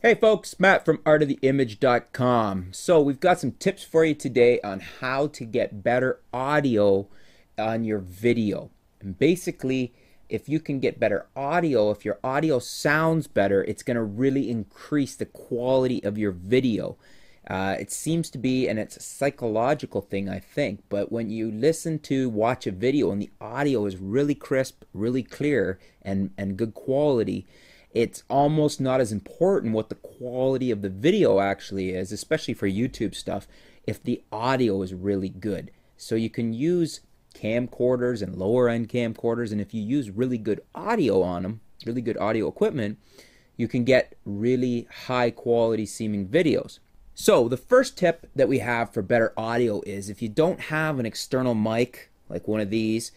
Hey folks, Matt from artoftheimage.com. So we've got some tips for you today on how to get better audio on your video. And basically, if you can get better audio, if your audio sounds better, it's going to really increase the quality of your video. It seems to be, and it's a psychological thing, I think, but when you watch a video and the audio is really crisp, really clear, and good quality, it's almost not as important what the quality of the video actually is, especially for YouTube stuff, if the audio is really good. So you can use camcorders and lower end camcorders, and if you use really good audio on them, really good audio equipment, you can get really high quality seeming videos. So the first tip that we have for better audio is if you don't have an external mic like one of these,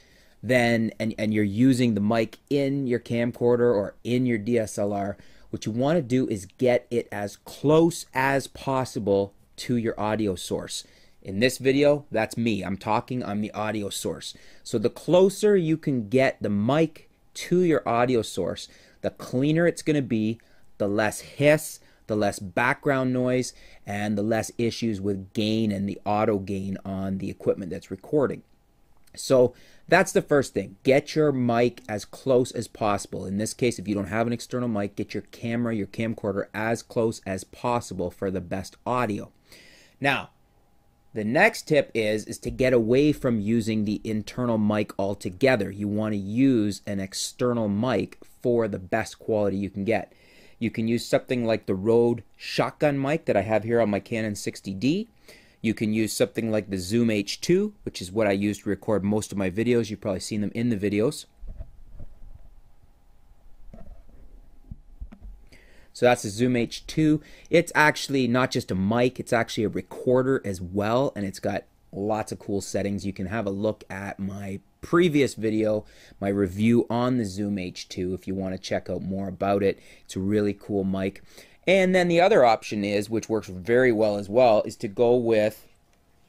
then and you're using the mic in your camcorder or in your DSLR, what you want to do is get it as close as possible to your audio source. In this video, that's me. I'm the audio source. So the closer you can get the mic to your audio source, the cleaner it's going to be, the less hiss, the less background noise, and the less issues with gain and the auto gain on the equipment that's recording. So that's the first thing. Get your mic as close as possible. In this case, if you don't have an external mic, get your camera, your camcorder as close as possible for the best audio. Now, the next tip is to get away from using the internal mic altogether. You want to use an external mic for the best quality you can get. You can use something like the Rode shotgun mic that I have here on my Canon 60D. You can use something like the Zoom H2, which is what I use to record most of my videos. You've probably seen them in the videos. So that's the Zoom H2. It's actually not just a mic, it's actually a recorder as well, and it's got lots of cool settings. You can have a look at my previous video, my review on the Zoom H2 if you want to check out more about it. It's a really cool mic. And then the other option is, which works very well as well, is to go with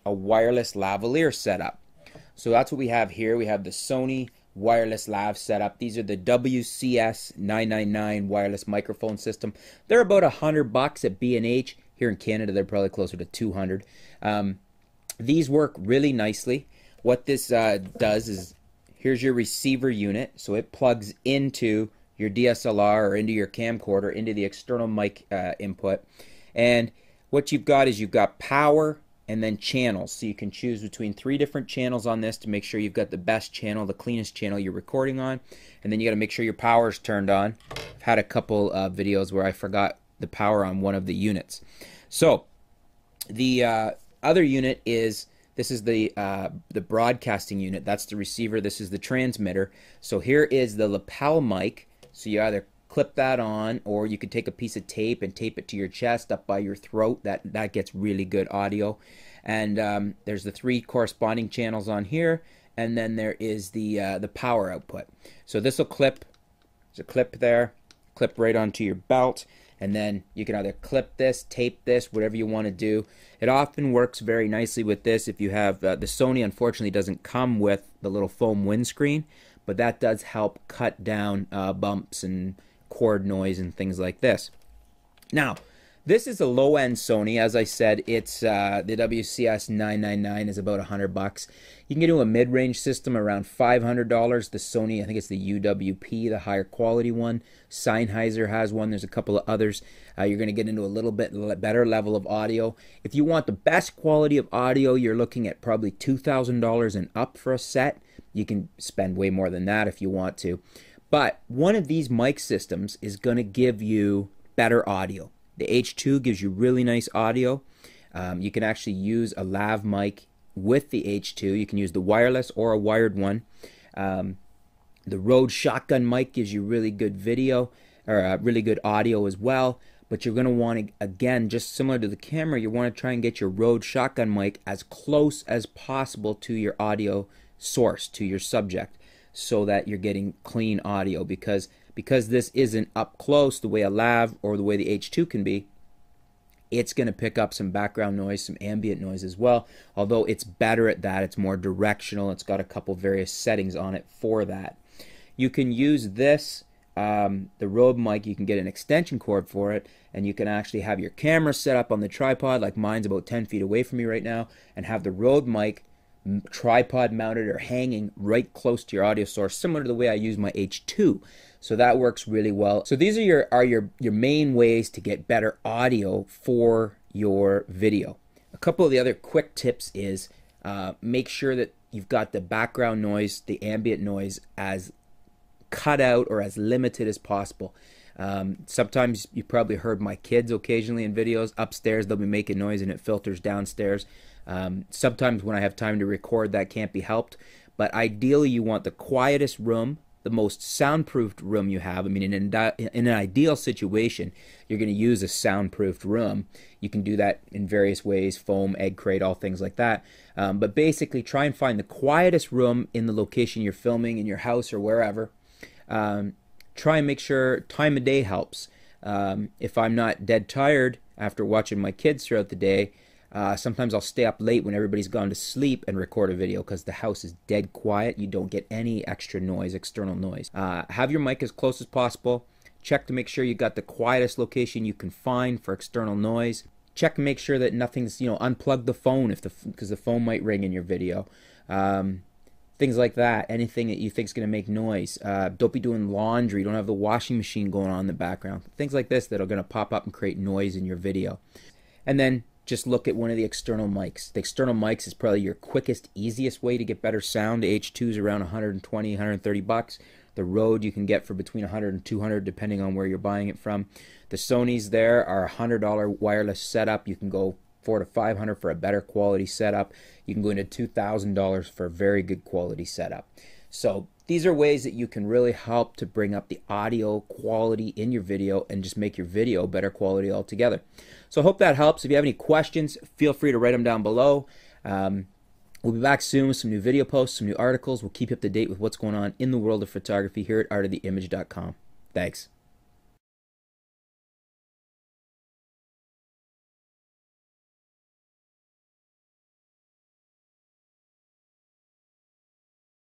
a wireless lavalier setup. So that's what we have here. We have the Sony wireless lav setup. These are the WCS 999 wireless microphone system. They're about $100 at B&H. Here in Canada, they're probably closer to 200. These work really nicely. What this does is, here's your receiver unit. So it plugs into your DSLR or into your camcorder, into the external mic input. And what you've got is you've got power and then channels. So you can choose between 3 different channels on this to make sure you've got the best channel, the cleanest channel you're recording on. And then you got to make sure your power is turned on. I've had a couple videos where I forgot the power on one of the units. So the other unit is, this is the broadcasting unit. That's the receiver. This is the transmitter. So here is the lapel mic. So you either clip that on, or you could take a piece of tape and tape it to your chest up by your throat. That gets really good audio. And there's the 3 corresponding channels on here, and then there is the power output. So this will clip. There's a clip there, clip right onto your belt, and then you can either clip this, tape this, whatever you want to do. It often works very nicely with this if you have the Sony. Unfortunately doesn't come with the little foam windscreen, but that does help cut down bumps and cord noise and things like this. Now, this is a low-end Sony. As I said, it's the WCS 999 is about $100. You can get to a mid-range system around $500. The Sony, I think it's the UWP, the higher quality one. Sennheiser has one. There's a couple of others. You're going to get into a little bit better level of audio. If you want the best quality of audio, you're looking at probably $2,000 and up for a set. You can spend way more than that if you want to. But one of these mic systems is going to give you better audio. The H2 gives you really nice audio. You can actually use a lav mic with the H2. You can use the wireless or a wired one. The Rode shotgun mic gives you really good video, or really good audio as well. But you're going to want to, again, just similar to the camera, you want to try and get your Rode shotgun mic as close as possible to your audio source, to your subject, so that you're getting clean audio, because this isn't up close the way a lav or the way the H2 can be. It's going to pick up some background noise, some ambient noise as well, although it's better at that. It's more directional. It's got a couple various settings on it for that. You can use this the Rode mic, you can get an extension cord for it, and you can actually have your camera set up on the tripod, like mine's about 10 feet away from me right now, and have the Rode mic tripod mounted or hanging right close to your audio source, similar to the way I use my H2. So that works really well. So these are your main ways to get better audio for your video. A couple of the other quick tips is make sure that you've got the background noise, the ambient noise, as cut out or as limited as possible. Sometimes you probably heard my kids occasionally in videos upstairs. They'll be making noise and it filters downstairs. Sometimes when I have time to record, that can't be helped, but ideally you want the quietest room, the most soundproofed room you have. I mean, in an ideal situation, you're going to use a soundproofed room. You can do that in various ways: foam, egg crate, all things like that. But basically, try and find the quietest room in the location you're filming, in your house or wherever. Try and make sure time of day helps. If I'm not dead tired after watching my kids throughout the day, sometimes I'll stay up late when everybody's gone to sleep and record a video because the house is dead quiet. You don't get any extra noise, external noise. Have your mic as close as possible. Check to make sure you got the quietest location you can find for external noise. Check to make sure that nothing's, unplug the phone because the phone might ring in your video. Things like that. Anything that you think is going to make noise. Don't be doing laundry. Don't have the washing machine going on in the background. Things like this that are going to pop up and create noise in your video. And then just look at one of the external mics. The external mics is probably your quickest, easiest way to get better sound. The H2 is around 120, 130 bucks. The Rode you can get for between 100 and 200 depending on where you're buying it from. The Sonys there are $100 wireless setup. You can go $400 to $500 for a better quality setup. You can go into $2,000 for a very good quality setup. So these are ways that you can really help to bring up the audio quality in your video and just make your video better quality altogether. So I hope that helps. If you have any questions, feel free to write them down below. We'll be back soon with some new video posts, some new articles. We'll keep you up to date with what's going on in the world of photography here at artoftheimage.com. Thanks.